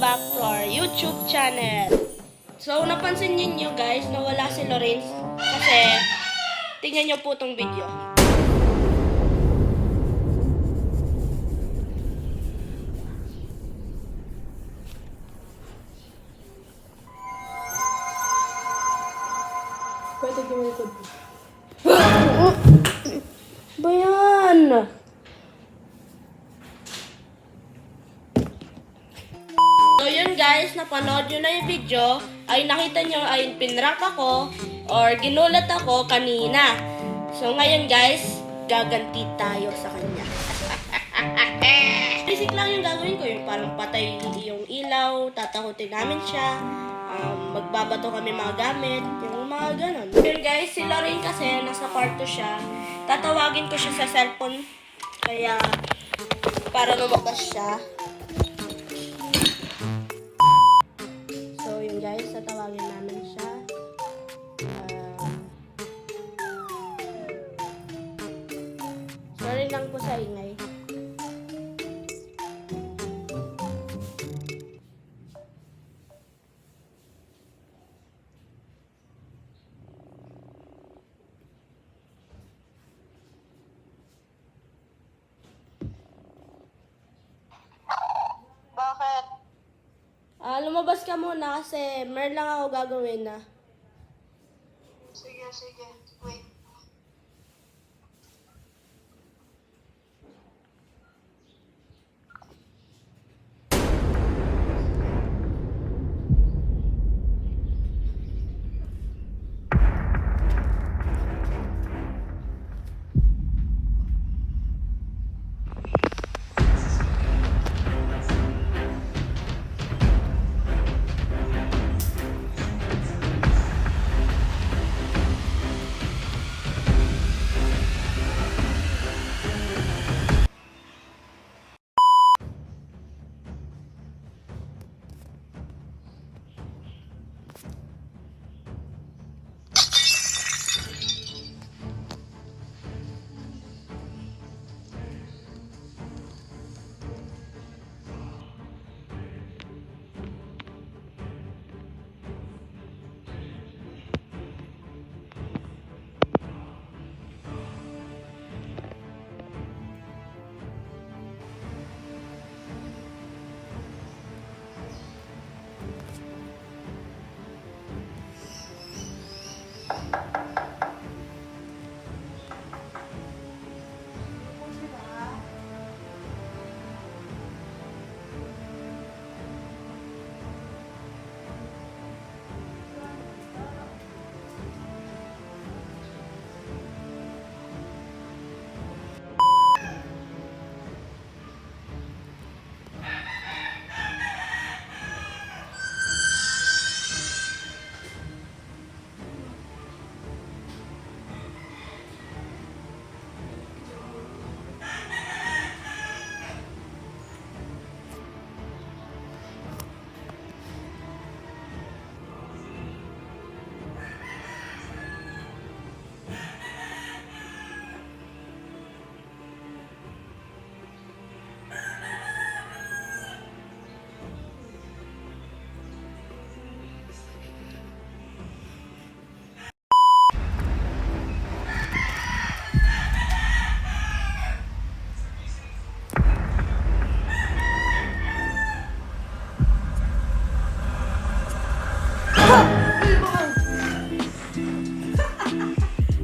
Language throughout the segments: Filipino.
back to our YouTube channel. So, napansin niyo guys na wala si Lawrence kasi tingnan niyo po tong video. Pwede gumilipod. Bayan! So yun guys, napanood nyo na yung video, ay nakita nyo ay pinrank ako or ginulat ako kanina. So ngayon guys, gaganti tayo sa kanya. Basic lang yung gagawin ko, yung parang patay yung ilaw, tatakutin namin siya, magbabato kami mga gamit, yung mga ganon. Yun guys, si Lorraine kasi nasa kwarto siya, tatawagin ko siya sa cellphone, kaya para lumabas siya. So yun guys, tatawagin namin siya. Sorry lang po sa ingay. Bakit? Lumabas ka muna kasi meron lang ako gagawin na. Sige. Wait.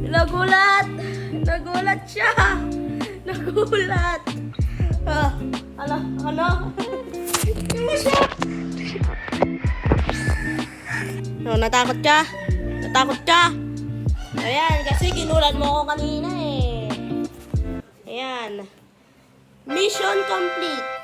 Nagulat siya. Nagulat. Ano? No, natakot ka? Ayan, kasi ginulat mo ako kanina eh. Ayan. Mission complete.